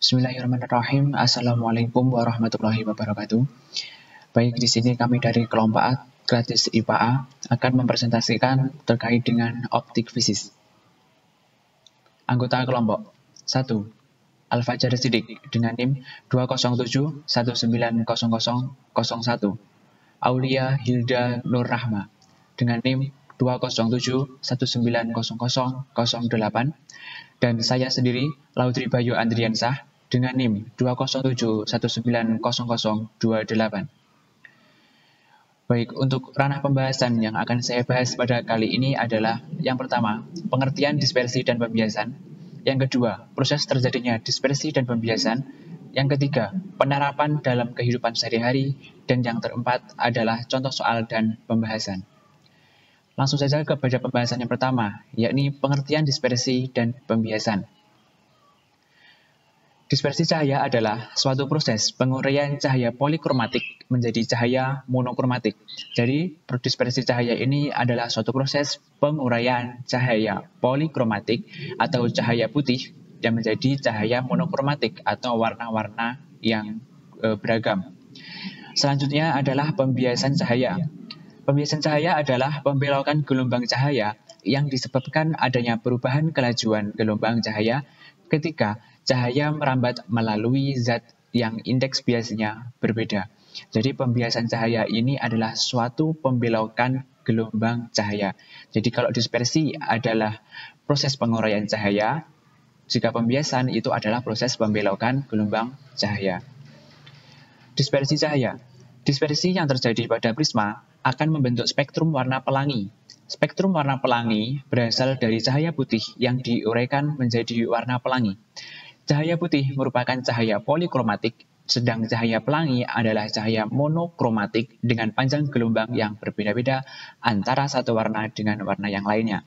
Bismillahirrahmanirrahim. Assalamualaikum warahmatullahi wabarakatuh. Baik, di sini kami dari kelompok A gratis IPA akan mempresentasikan terkait dengan optik fisis. Anggota kelompok 1. Al-Fajar Siddiq dengan NIM 207190001. Aulia Hilda Nur Rahma dengan NIM 207190008. Dan saya sendiri, Laudri Bayu Andriansah, dengan NIM 207190028. Baik, untuk ranah pembahasan yang akan saya bahas pada kali ini adalah yang pertama, pengertian dispersi dan pembiasan. Yang kedua, proses terjadinya dispersi dan pembiasan. Yang ketiga, penerapan dalam kehidupan sehari-hari. Dan yang keempat adalah contoh soal dan pembahasan. Langsung saja kepada pembahasan yang pertama, yakni pengertian dispersi dan pembiasan. Dispersi cahaya adalah suatu proses penguraian cahaya polikromatik menjadi cahaya monokromatik. Jadi, dispersi cahaya ini adalah suatu proses penguraian cahaya polikromatik atau cahaya putih yang menjadi cahaya monokromatik atau warna-warna yang beragam. Selanjutnya adalah pembiasan cahaya. Pembiasan cahaya adalah pembelokan gelombang cahaya yang disebabkan adanya perubahan kelajuan gelombang cahaya ketika cahaya merambat melalui zat yang indeks biasnya berbeda. Jadi pembiasan cahaya ini adalah suatu pembelokan gelombang cahaya. Jadi kalau dispersi adalah proses penguraian cahaya, jika pembiasan itu adalah proses pembelokan gelombang cahaya. Dispersi cahaya. Dispersi yang terjadi pada prisma akan membentuk spektrum warna pelangi. Spektrum warna pelangi berasal dari cahaya putih yang diuraikan menjadi warna pelangi. Cahaya putih merupakan cahaya polikromatik, sedang cahaya pelangi adalah cahaya monokromatik dengan panjang gelombang yang berbeda-beda antara satu warna dengan warna yang lainnya.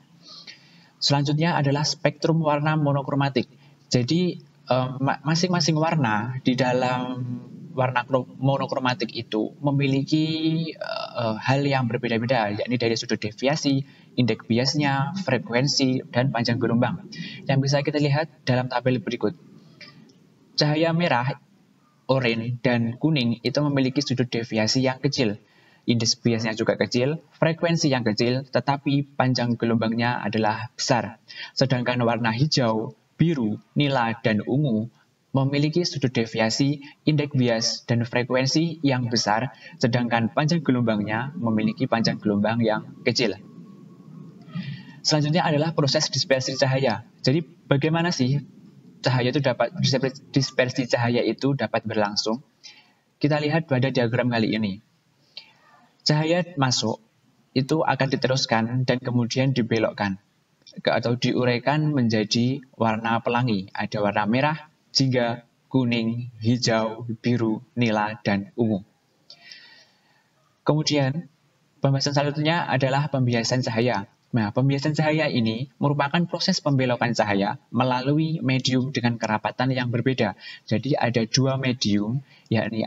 Selanjutnya adalah spektrum warna monokromatik. Jadi masing-masing warna di dalam warna monokromatik itu memiliki hal yang berbeda-beda, yakni dari sudut deviasi, indeks biasnya, frekuensi, dan panjang gelombang. Yang bisa kita lihat dalam tabel berikut. Cahaya merah, oranye, dan kuning itu memiliki sudut deviasi yang kecil. Indeks biasnya juga kecil, frekuensi yang kecil, tetapi panjang gelombangnya adalah besar. Sedangkan warna hijau, biru, nila, dan ungu memiliki sudut deviasi, indeks bias, dan frekuensi yang besar, sedangkan panjang gelombangnya memiliki panjang gelombang yang kecil. Selanjutnya adalah proses dispersi cahaya. Jadi bagaimana sih dispersi cahaya itu dapat berlangsung? Kita lihat pada diagram kali ini. Cahaya masuk itu akan diteruskan dan kemudian dibelokkan atau diuraikan menjadi warna pelangi. Ada warna merah, jingga, kuning, hijau, biru, nila, dan ungu. Kemudian, pembahasan selanjutnya adalah pembiasan cahaya. Nah, pembiasan cahaya ini merupakan proses pembelokan cahaya melalui medium dengan kerapatan yang berbeda. Jadi ada dua medium, yakni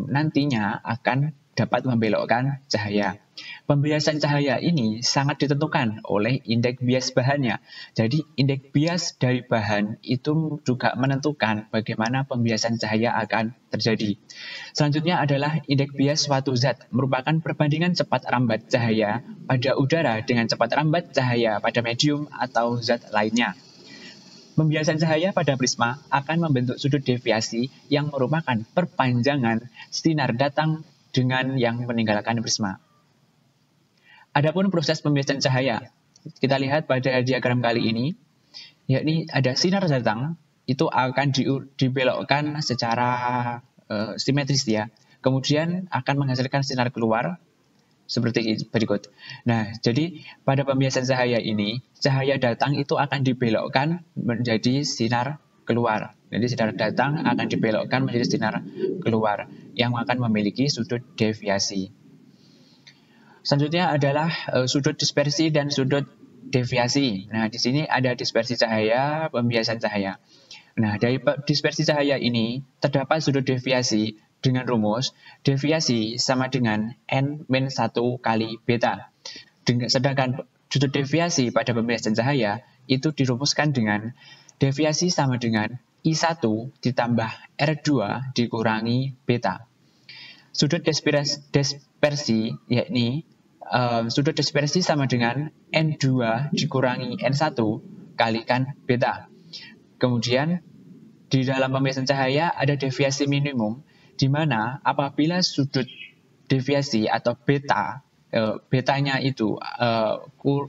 nantinya akan dapat membelokkan cahaya. Pembiasan cahaya ini sangat ditentukan oleh indeks bias bahannya. Jadi indeks bias dari bahan itu juga menentukan bagaimana pembiasan cahaya akan terjadi. Selanjutnya adalah indeks bias suatu zat, merupakan perbandingan cepat rambat cahaya pada udara dengan cepat rambat cahaya pada medium atau zat lainnya. Pembiasan cahaya pada prisma akan membentuk sudut deviasi yang merupakan perpanjangan sinar datang dengan yang meninggalkan prisma. Adapun proses pembiasan cahaya, kita lihat pada diagram kali ini, yakni ada sinar datang, itu akan dibelokkan secara simetris ya. Kemudian akan menghasilkan sinar keluar, seperti berikut. Nah, jadi pada pembiasan cahaya ini, cahaya datang itu akan dibelokkan menjadi sinar keluar. Jadi sinar datang akan dibelokkan menjadi sinar keluar yang akan memiliki sudut deviasi. Selanjutnya adalah sudut dispersi dan sudut deviasi. Nah, di sini ada dispersi cahaya, pembiasan cahaya. Nah, dari dispersi cahaya ini terdapat sudut deviasi dengan rumus deviasi sama dengan n-1 kali beta. Sedangkan sudut deviasi pada pembiasan cahaya itu dirumuskan dengan deviasi sama dengan I1 ditambah R2 dikurangi beta. Sudut dispersi yakni sudut dispersi sama dengan N2 dikurangi N1 kalikan beta. Kemudian di dalam pembiasan cahaya ada deviasi minimum, di mana apabila sudut deviasi atau betanya itu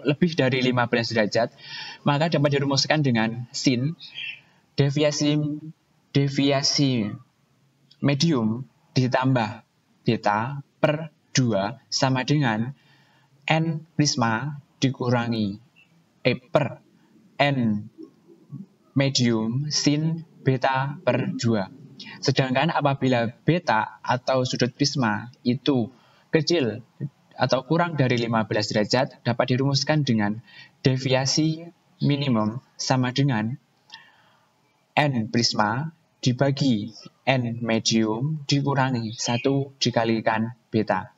lebih dari 15 derajat, maka dapat dirumuskan dengan sin deviasi medium ditambah beta per 2 sama dengan N prisma dikurangi per N medium sin beta per 2. Sedangkan apabila beta atau sudut prisma itu kecil atau kurang dari 15 derajat, dapat dirumuskan dengan deviasi minimum sama dengan N prisma dibagi N medium dikurangi 1 dikalikan beta.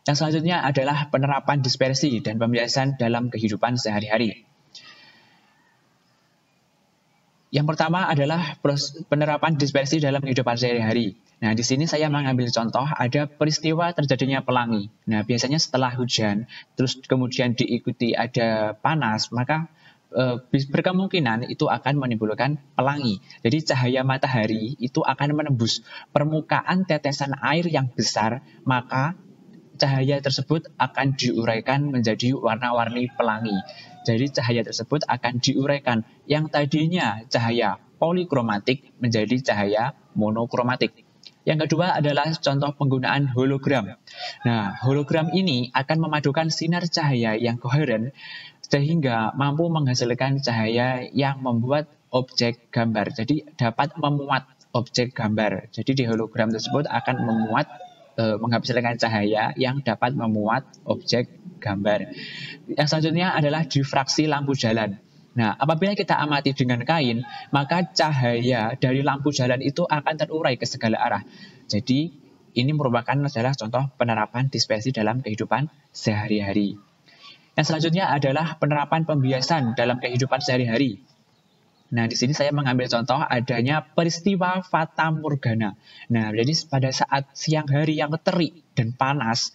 Yang selanjutnya adalah penerapan dispersi dan pembiasan dalam kehidupan sehari-hari. Yang pertama adalah penerapan dispersi dalam kehidupan sehari-hari. Nah, di sini saya mengambil contoh ada peristiwa terjadinya pelangi. Nah, biasanya setelah hujan, terus kemudian diikuti ada panas, maka berkemungkinan itu akan menimbulkan pelangi. Jadi cahaya matahari itu akan menembus permukaan tetesan air yang besar, maka cahaya tersebut akan diuraikan menjadi warna-warni pelangi. Jadi cahaya tersebut akan diuraikan yang tadinya cahaya polikromatik menjadi cahaya monokromatik. Yang kedua adalah contoh penggunaan hologram. Nah, hologram ini akan memadukan sinar cahaya yang koheren sehingga mampu menghasilkan cahaya yang membuat objek gambar. Jadi dapat memuat objek gambar. Jadi di hologram tersebut akan menghasilkan cahaya yang dapat memuat objek gambar. Yang selanjutnya adalah difraksi lampu jalan. Nah, apabila kita amati dengan kain, maka cahaya dari lampu jalan itu akan terurai ke segala arah. Jadi, ini merupakan adalah contoh penerapan dispersi dalam kehidupan sehari-hari. Yang selanjutnya adalah penerapan pembiasan dalam kehidupan sehari-hari. Nah, di sini saya mengambil contoh adanya peristiwa fata morgana. Nah, jadi pada saat siang hari yang terik dan panas,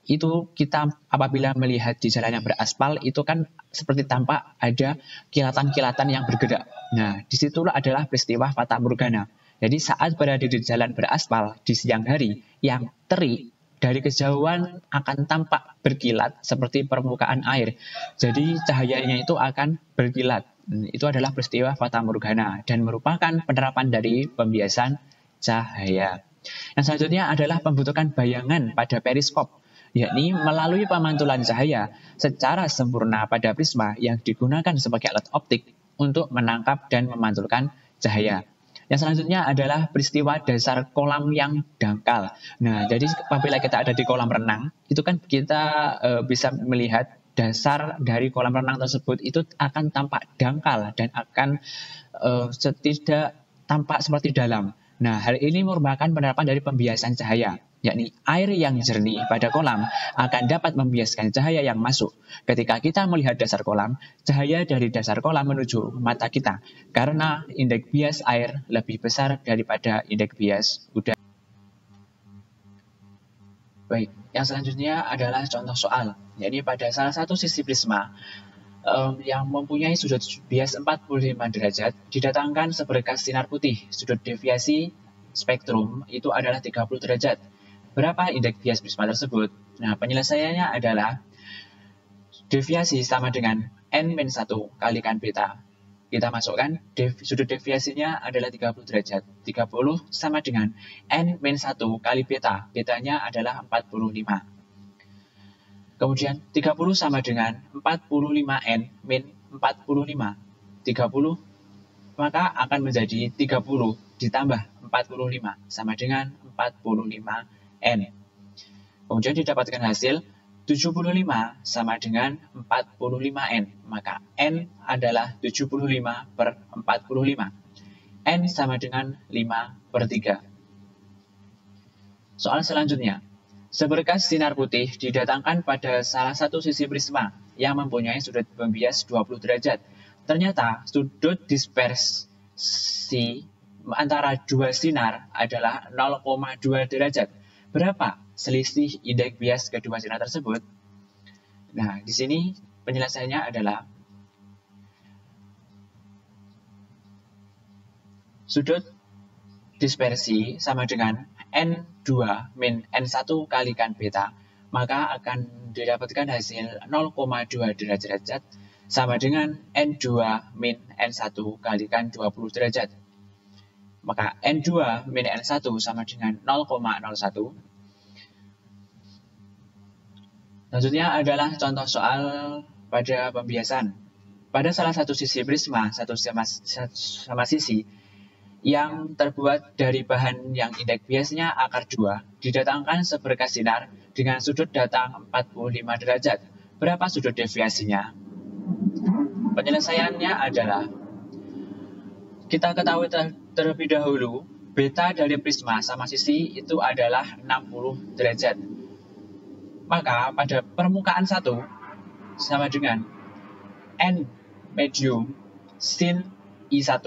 itu kita apabila melihat di jalan yang beraspal, itu kan seperti tampak ada kilatan-kilatan yang bergerak. Nah, disitulah adalah peristiwa fata morgana. Jadi saat berada di jalan beraspal di siang hari yang terik, dari kejauhan akan tampak berkilat seperti permukaan air. Jadi cahayanya itu akan berkilat. Itu adalah peristiwa fata morgana dan merupakan penerapan dari pembiasan cahaya. Yang selanjutnya adalah pembentukan bayangan pada periskop, yakni melalui pemantulan cahaya secara sempurna pada prisma yang digunakan sebagai alat optik untuk menangkap dan memantulkan cahaya. Yang selanjutnya adalah peristiwa dasar kolam yang dangkal. Nah, jadi apabila kita ada di kolam renang, itu kan kita bisa melihat dasar dari kolam renang tersebut itu akan tampak dangkal dan akan tidak tampak seperti dalam. Nah, hal ini merupakan penerapan dari pembiasan cahaya, yakni air yang jernih pada kolam akan dapat membiaskan cahaya yang masuk. Ketika kita melihat dasar kolam, cahaya dari dasar kolam menuju mata kita, karena indeks bias air lebih besar daripada indeks bias udara. Baik, yang selanjutnya adalah contoh soal, yakni pada salah satu sisi prisma yang mempunyai sudut bias 45 derajat didatangkan seberkas sinar putih. Sudut deviasi spektrum itu adalah 30 derajat. Berapa indeks bias prisma tersebut? Nah, penyelesaiannya adalah deviasi sama dengan N-1 kalikan beta. Kita masukkan sudut deviasinya adalah 30 derajat. 30 sama dengan N-1 kali beta. Betanya adalah 45. Kemudian 30 sama dengan 45N min 45. 30 maka akan menjadi 30 ditambah 45 sama dengan 45N. Kemudian didapatkan hasil 75 sama dengan 45N. Maka N adalah 75 per 45. N sama dengan 5/3. Soal selanjutnya. Seberkas sinar putih didatangkan pada salah satu sisi prisma yang mempunyai sudut pembias 20 derajat. Ternyata sudut si antara dua sinar adalah 0,2 derajat. Berapa selisih indeks bias kedua sinar tersebut? Nah, di sini penjelasannya adalah sudut dispersi sama dengan N2 min N1 kalikan beta, maka akan didapatkan hasil 0,2 derajat sama dengan N2 min N1 kalikan 20 derajat. Maka N2 min N1 sama dengan 0,01. Selanjutnya adalah contoh soal pada pembiasan. Pada salah satu sisi prisma, satu sama sisi yang terbuat dari bahan yang indeks biasnya akar 2, didatangkan seberkas sinar dengan sudut datang 45 derajat. Berapa sudut deviasinya? Penyelesaiannya adalah, kita ketahui terlebih dahulu, beta dari prisma sama sisi itu adalah 60 derajat. Maka pada permukaan 1 sama dengan N medium sin I1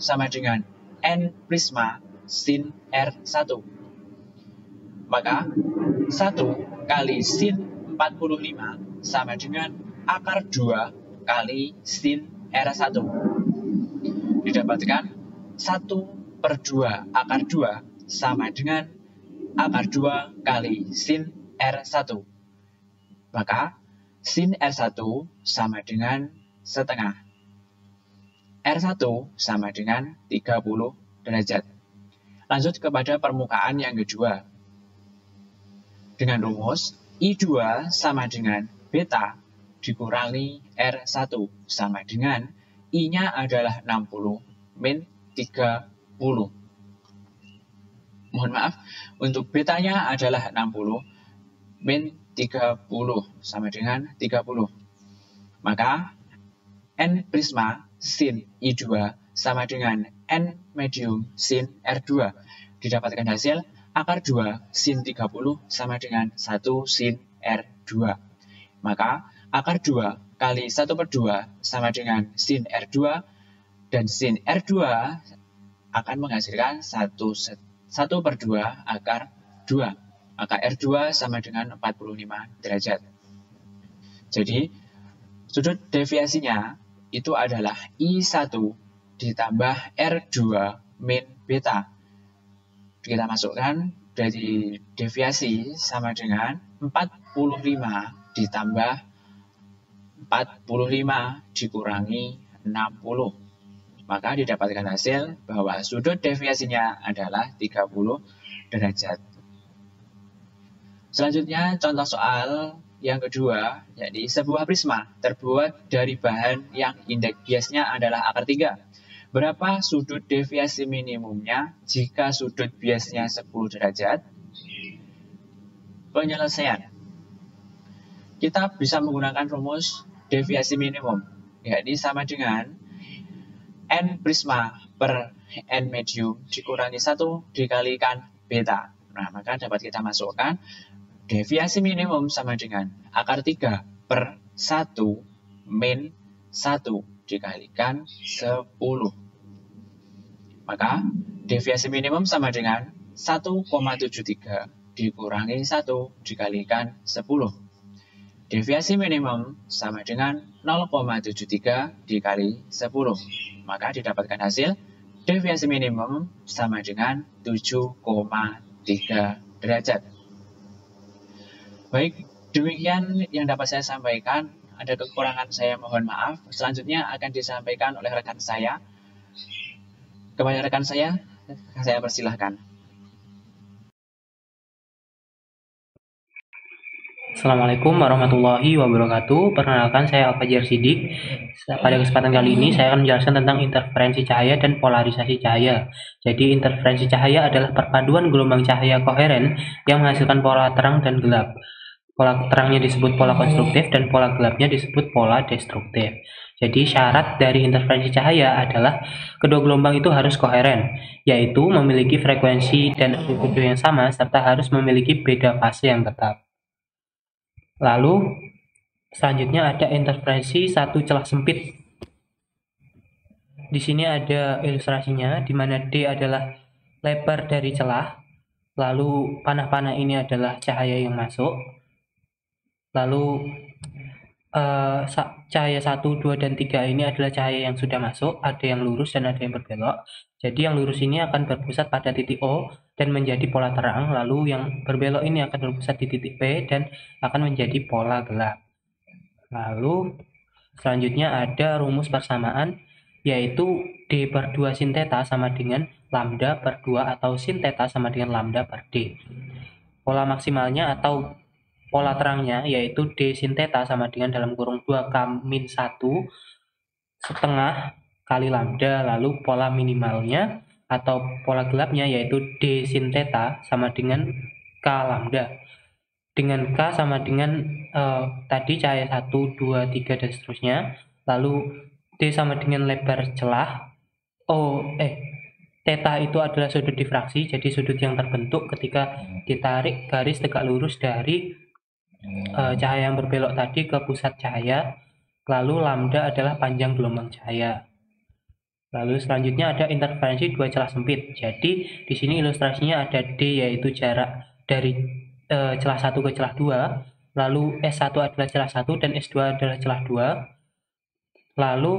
sama dengan N prisma sin R1. Maka 1 kali sin 45 sama dengan akar 2 kali sin R1. Didapatkan 1/2 akar 2 sama dengan akar 2 kali sin R1. Maka sin R1 sama dengan setengah. R1 sama dengan 30 derajat. Lanjut kepada permukaan yang kedua. Dengan rumus I2 sama dengan beta dikurangi R1 sama dengan I-nya adalah 60 min 30. Mohon maaf, untuk betanya adalah 60 min 30 sama dengan 30. Maka N prisma sin I2 sama dengan N medium sin R2. Didapatkan hasil akar 2 sin 30 sama dengan 1 sin R2. Maka akar 2 kali 1/2 sama dengan sin R2, dan sin R2 akan menghasilkan 1/2 akar 2. Maka R2 sama dengan 45 derajat. Jadi, sudut deviasinya itu adalah I1 ditambah R2 min beta. Kita masukkan dari deviasi sama dengan 45 ditambah 45 dikurangi 60. Maka didapatkan hasil bahwa sudut deviasinya adalah 30 derajat. Selanjutnya contoh soal yang kedua, yakni sebuah prisma terbuat dari bahan yang indeks biasnya adalah akar 3. Berapa sudut deviasi minimumnya jika sudut biasnya 10 derajat? Penyelesaian. Kita bisa menggunakan rumus deviasi minimum, yakni sama dengan N prisma per N medium dikurangi 1 dikalikan beta. Nah, maka dapat kita masukkan deviasi minimum sama dengan akar 3 per 1 min 1 dikalikan 10. Maka deviasi minimum sama dengan 1,73 dikurangi 1 dikalikan 10. Deviasi minimum sama dengan 0,73 dikali 10. Maka didapatkan hasil deviasi minimum sama dengan 7,3 derajat. Baik, demikian yang dapat saya sampaikan. Ada kekurangan, saya mohon maaf. Selanjutnya akan disampaikan oleh rekan saya. Kepada rekan saya persilahkan. Assalamualaikum warahmatullahi wabarakatuh. Perkenalkan, saya Al-Fajar Sidik. Pada kesempatan kali ini saya akan menjelaskan tentang interferensi cahaya dan polarisasi cahaya. Jadi interferensi cahaya adalah perpaduan gelombang cahaya koheren yang menghasilkan pola terang dan gelap. Pola terangnya disebut pola konstruktif dan pola gelapnya disebut pola destruktif. Jadi syarat dari interferensi cahaya adalah kedua gelombang itu harus koheren, yaitu memiliki frekuensi dan amplitudo yang sama serta harus memiliki beda fase yang tetap. Lalu selanjutnya ada interferensi satu celah sempit. Di sini ada ilustrasinya, di mana D adalah lebar dari celah, lalu panah-panah ini adalah cahaya yang masuk, lalu cahaya 1, 2, dan 3 ini adalah cahaya yang sudah masuk, ada yang lurus dan ada yang berbelok. Jadi yang lurus ini akan berpusat pada titik O dan menjadi pola terang, lalu yang berbelok ini akan berpusat di titik P dan akan menjadi pola gelap. Lalu selanjutnya ada rumus persamaan, yaitu D per 2 sin theta sama dengan lambda per 2 atau sin theta sama dengan lambda per D. Pola maksimalnya atau pola terangnya yaitu D sin theta sama dengan dalam kurung 2K min 1 setengah kali lambda, lalu pola minimalnya atau pola gelapnya yaitu D sin theta sama dengan K lambda. Dengan K sama dengan tadi cahaya 1, 2, 3, dan seterusnya. Lalu D sama dengan lebar celah. Theta itu adalah sudut difraksi, jadi sudut yang terbentuk ketika ditarik garis tegak lurus dari cahaya yang berbelok tadi ke pusat cahaya. Lalu lambda adalah panjang gelombang cahaya. Lalu selanjutnya ada interferensi dua celah sempit. Jadi di sini ilustrasinya ada D yaitu jarak dari celah 1 ke celah 2. Lalu S1 adalah celah 1 dan S2 adalah celah 2. Lalu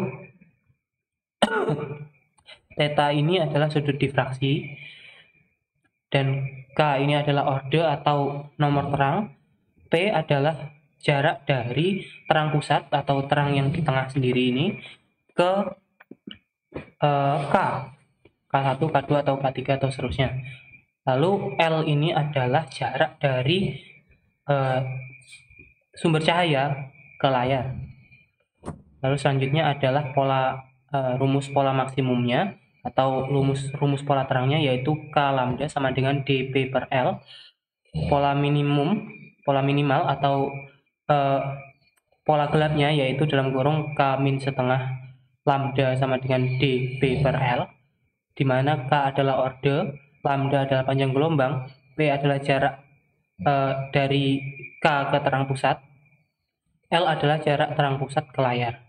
theta ini adalah sudut difraksi dan K ini adalah orde atau nomor terang. P adalah jarak dari terang pusat atau terang yang di tengah sendiri ini ke K, K1, K2, atau K3, atau seterusnya. Lalu L ini adalah jarak dari sumber cahaya ke layar. Lalu selanjutnya adalah rumus pola maksimumnya atau rumus pola terangnya yaitu K lambda sama dengan dP per L. Pola minimal atau pola gelapnya yaitu dalam kurung K min setengah lambda sama dengan dP per L, di mana K adalah orde, lambda adalah panjang gelombang, P adalah jarak dari K ke terang pusat, L adalah jarak terang pusat ke layar.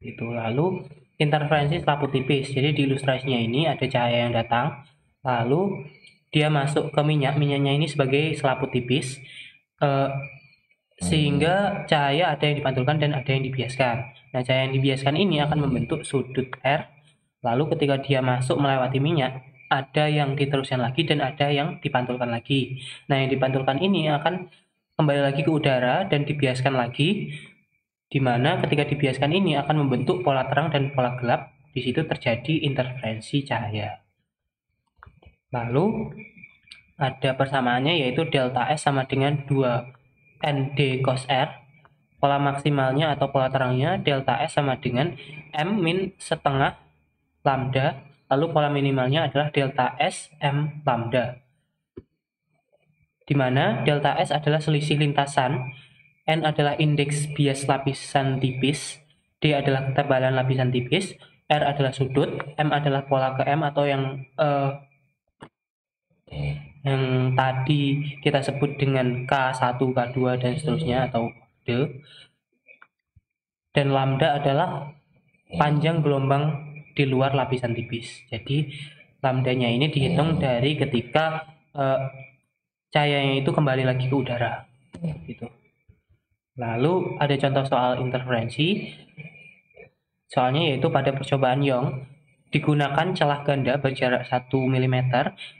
Itu. Lalu interferensi selaput tipis. Jadi di ilustrasinya ini ada cahaya yang datang, lalu dia masuk ke minyaknya ini sebagai selaput tipis, sehingga cahaya ada yang dipantulkan dan ada yang dibiaskan. Nah, cahaya yang dibiaskan ini akan membentuk sudut R, lalu ketika dia masuk melewati minyak, ada yang diteruskan lagi dan ada yang dipantulkan lagi. Nah, yang dipantulkan ini akan kembali lagi ke udara dan dibiaskan lagi, di mana ketika dibiaskan ini akan membentuk pola terang dan pola gelap. Di situ terjadi interferensi cahaya. Lalu ada persamaannya yaitu delta S sama dengan 2ND cos R. Pola maksimalnya atau pola terangnya delta S sama dengan M min setengah lambda. Lalu pola minimalnya adalah delta S M lambda. Di mana delta S adalah selisih lintasan, N adalah indeks bias lapisan tipis, D adalah ketebalan lapisan tipis, R adalah sudut, M adalah pola ke M atau yang tadi kita sebut dengan K1, K2, dan seterusnya atau D. Dan lambda adalah panjang gelombang di luar lapisan tipis. Jadi lambdanya ini dihitung dari ketika cahayanya itu kembali lagi ke udara. Gitu. Lalu ada contoh soal interferensi. Soalnya yaitu pada percobaan Young digunakan celah ganda berjarak 1 mm.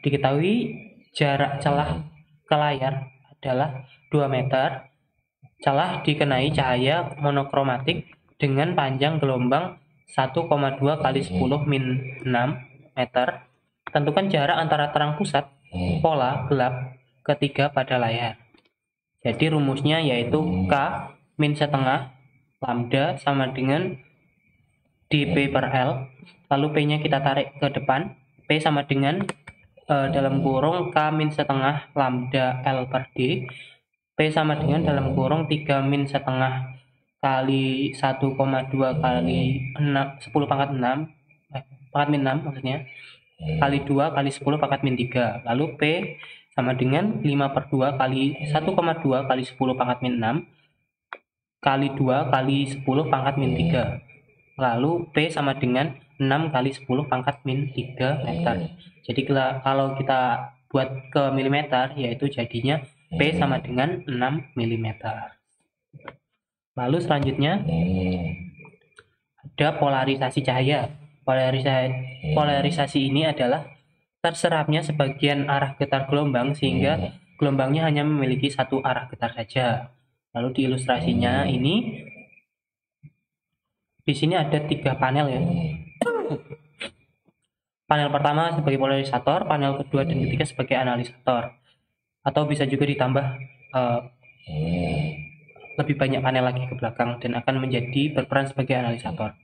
Diketahui jarak celah ke layar adalah 2 meter. Celah dikenai cahaya monokromatik dengan panjang gelombang 1,2 kali 10 min 6 meter. Tentukan jarak antara terang pusat, pola gelap ketiga pada layar. Jadi rumusnya yaitu K min setengah lambda sama dengan dP per L. Lalu P-nya kita tarik ke depan. P sama dengan dalam kurung K min setengah lambda L per D. P sama dengan dalam kurung 3 min setengah kali 1,2 kali 10 pangkat 6 pangkat min 6 maksudnya kali 2 kali 10 pangkat min 3. Lalu P sama dengan 5 per 2 kali 1,2 kali 10 pangkat min 6 kali 2 kali 10 pangkat min 3. Lalu P sama dengan 6 kali 10 pangkat min 3 meter. Jadi kalau kita buat ke milimeter, yaitu jadinya P sama dengan 6 milimeter. Lalu selanjutnya ada polarisasi cahaya. Polarisasi ini adalah terserapnya sebagian arah getar gelombang sehingga gelombangnya hanya memiliki satu arah getar saja. Lalu di ilustrasinya ini, di sini ada 3 panel ya. Panel pertama sebagai polarisator, panel kedua dan ketiga sebagai analisator. Atau bisa juga ditambah lebih banyak panel lagi ke belakang dan akan menjadi berperan sebagai analisator.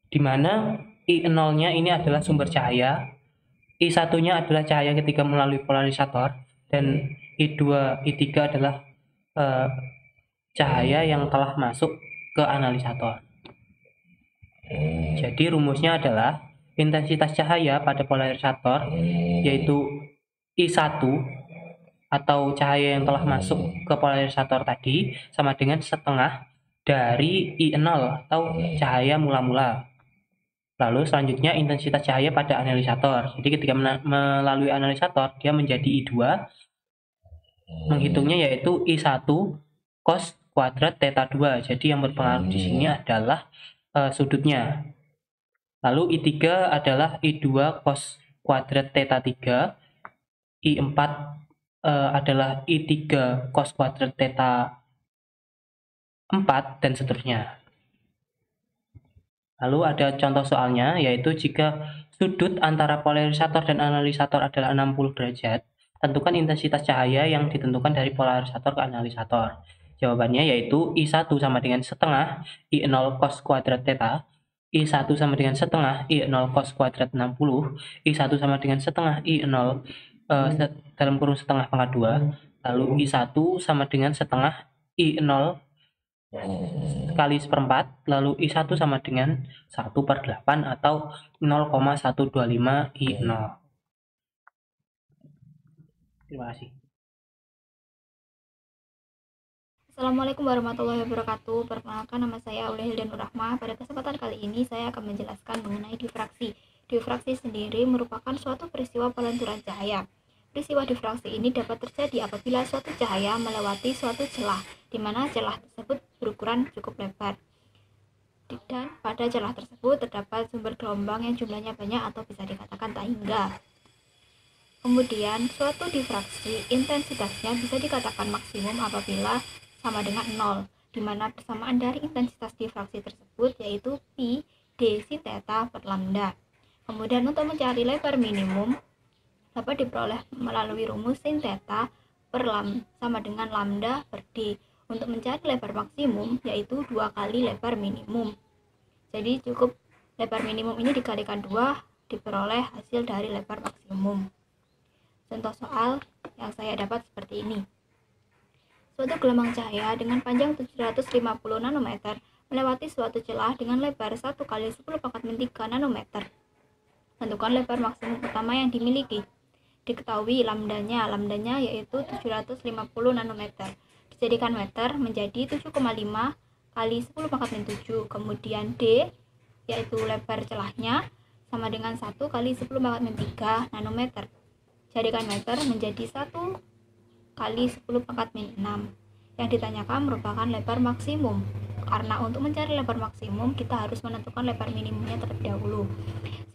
Di mana I0-nya ini adalah sumber cahaya, I1-nya adalah cahaya ketika melalui polarisator, dan I2, I3 adalah cahaya yang telah masuk ke analisator. Jadi rumusnya adalah intensitas cahaya pada polarisator yaitu I1 atau cahaya yang telah masuk ke polarisator tadi sama dengan setengah dari I0 atau cahaya mula-mula. Lalu selanjutnya intensitas cahaya pada analisator. Jadi ketika melalui analisator dia menjadi I2. Menghitungnya yaitu I1 cos kuadrat theta 2. Jadi yang berpengaruh di sini adalah sudutnya. Lalu I3 adalah I2 cos kuadrat theta 3. I4 adalah I3 cos kuadrat theta 4 dan seterusnya. Lalu ada contoh soalnya, yaitu jika sudut antara polarisator dan analisator adalah 60 derajat, tentukan intensitas cahaya yang ditentukan dari polarisator ke analisator. Jawabannya yaitu I1 sama dengan setengah I0 cos kuadrat theta, I1 sama dengan setengah I0 cos kuadrat 60, I1 sama dengan setengah I0 dalam kurung setengah pangkat 2, lalu I1 sama dengan setengah I0 kali seperempat, lalu I1 sama dengan 1/8 atau 0,125 I0. Terima kasih. Assalamualaikum warahmatullahi wabarakatuh. Perkenalkan, nama saya Aulia Hilda Nurrahmah. Pada kesempatan kali ini saya akan menjelaskan mengenai difraksi. Difraksi sendiri merupakan suatu peristiwa pelenturan cahaya. Peristiwa difraksi ini dapat terjadi apabila suatu cahaya melewati suatu celah, di mana celah tersebut berukuran cukup lebar. Dan pada celah tersebut terdapat sumber gelombang yang jumlahnya banyak atau bisa dikatakan tak hingga. Kemudian, suatu difraksi intensitasnya bisa dikatakan maksimum apabila sama dengan 0, di mana persamaan dari intensitas difraksi tersebut yaitu pi d sin theta per lambda. Kemudian untuk mencari lebar minimum dapat diperoleh melalui rumus sin theta per lambda sama dengan lambda per d. Untuk mencari lebar maksimum yaitu 2 kali lebar minimum. Jadi cukup lebar minimum ini dikalikan 2 diperoleh hasil dari lebar maksimum. Contoh soal yang saya dapat seperti ini. Suatu gelombang cahaya dengan panjang 750 nanometer melewati suatu celah dengan lebar 1 kali 10 pangkat min 3 nanometer. Tentukan lebar maksimum utama yang dimiliki. Diketahui lambdanya yaitu 750 nanometer. Dijadikan meter menjadi 7,5 kali 10 pangkat min 7. Kemudian D yaitu lebar celahnya sama dengan 1 kali 10 pangkat min 3 nanometer. Jadikan meter menjadi 1 kali 10 pangkat min 6. Yang ditanyakan merupakan lebar maksimum. Karena untuk mencari lebar maksimum kita harus menentukan lebar minimumnya terlebih dahulu.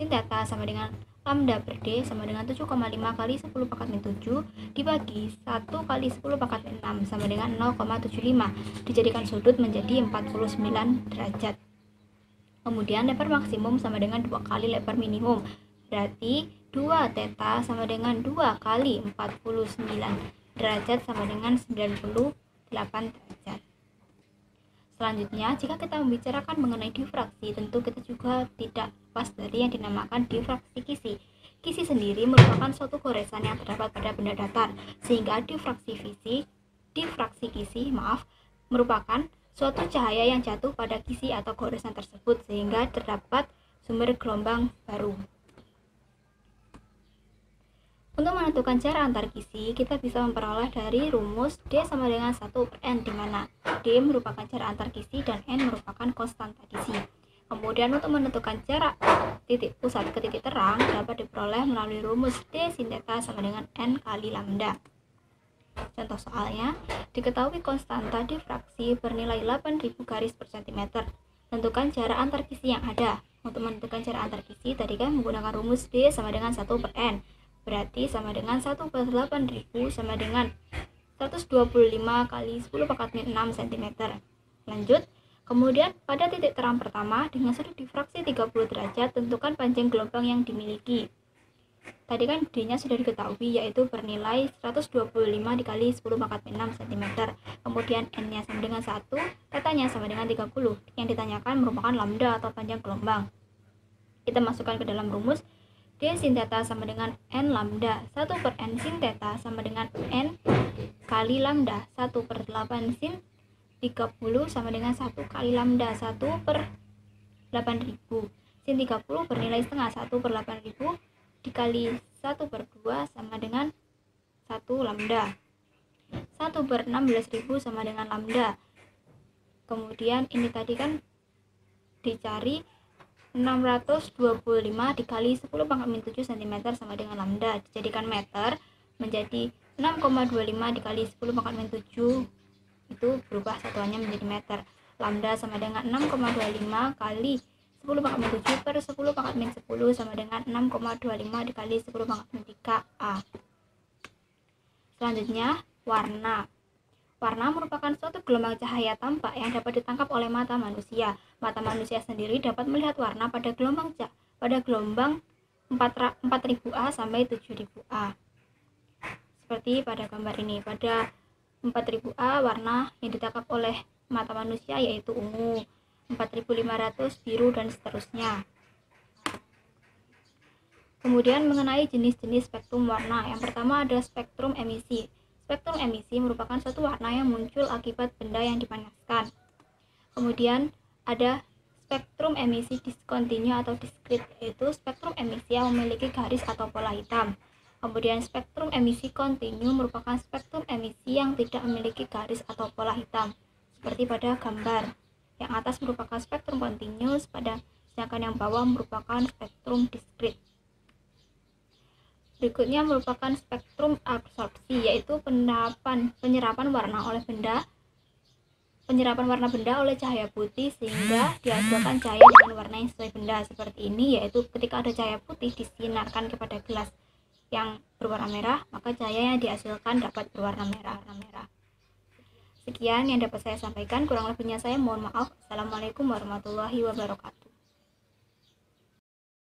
Sin theta sama dengan lambda per d sama dengan 7,5 kali 10 pangkat min 7 dibagi 1 kali 10 pangkat min 6 sama dengan 0,75. Dijadikan sudut menjadi 49 derajat. Kemudian lebar maksimum sama dengan 2 kali lebar minimum. Berarti 2 theta sama dengan 2 kali 49 derajat sama dengan 98 derajat. Selanjutnya, jika kita membicarakan mengenai difraksi, tentu kita juga tidak lepas dari yang dinamakan difraksi kisi. Kisi sendiri merupakan suatu goresan yang terdapat pada benda datar, sehingga difraksi kisi merupakan suatu cahaya yang jatuh pada kisi atau goresan tersebut, sehingga terdapat sumber gelombang baru. Untuk menentukan jarak antar kisi, kita bisa memperoleh dari rumus D sama dengan 1/N, di mana D merupakan jarak antar kisi dan N merupakan konstanta kisi. Kemudian untuk menentukan jarak titik pusat ke titik terang dapat diperoleh melalui rumus D sin theta sama dengan N kali lambda. Contoh soalnya, diketahui konstanta difraksi bernilai 8.000 garis per cm. Tentukan jarak antar kisi yang ada. Untuk menentukan jarak antar kisi, tadi kan menggunakan rumus D sama dengan 1/N. Berarti sama dengan 1/8.000 sama dengan 125 kali 10 pangkat min 6 cm. Lanjut, kemudian pada titik terang pertama dengan sudut difraksi 30 derajat, tentukan panjang gelombang yang dimiliki. Tadi kan D-nya sudah diketahui, yaitu bernilai 125 dikali 10 pangkat min 6 cm. Kemudian N-nya sama dengan 1, θ-nya sama dengan 30. Yang ditanyakan merupakan lambda atau panjang gelombang. Kita masukkan ke dalam rumus D sin theta sama dengan N lambda. 1/N sin theta sama dengan N kali lambda. 1/8 sin 30 sama dengan 1 kali lambda. 1/8.000. Sin 30 bernilai setengah. 1/8.000 dikali 1/2 sama dengan 1 lambda. 1/16.000 sama dengan lambda. Kemudian ini tadi kan dicari 625 dikali 10 pangkat min 7 cm sama dengan lambda. Dijadikan meter menjadi 6,25 dikali 10 pangkat min 7, itu berubah satuannya menjadi meter. Lambda sama dengan 6,25 kali 10 pangkat min 7 per 10 pangkat min 10 sama dengan 6,25 dikali 10 pangkat min 3A. Selanjutnya, warna. Warna merupakan suatu gelombang cahaya tampak yang dapat ditangkap oleh mata manusia. Mata manusia sendiri dapat melihat warna pada gelombang 4000A sampai 7000A. Seperti pada gambar ini, pada 4000A warna yang ditangkap oleh mata manusia yaitu ungu, 4500 biru, dan seterusnya. Kemudian mengenai jenis-jenis spektrum warna. Yang pertama ada spektrum emisi. Spektrum emisi merupakan suatu warna yang muncul akibat benda yang dipanaskan. Kemudian ada spektrum emisi diskontinu atau diskrit, yaitu spektrum emisi yang memiliki garis atau pola hitam. Kemudian spektrum emisi kontinu merupakan spektrum emisi yang tidak memiliki garis atau pola hitam, seperti pada gambar. Yang atas merupakan spektrum kontinu, sedangkan yang bawah merupakan spektrum diskrit. Berikutnya merupakan spektrum absorpsi, yaitu penyerapan warna benda oleh cahaya putih sehingga dihasilkan cahaya dengan warna yang sesuai benda. Seperti ini, yaitu ketika ada cahaya putih disinarkan kepada gelas yang berwarna merah, maka cahaya yang dihasilkan dapat berwarna merah. Sekian yang dapat saya sampaikan, kurang lebihnya saya mohon maaf. Assalamualaikum warahmatullahi wabarakatuh.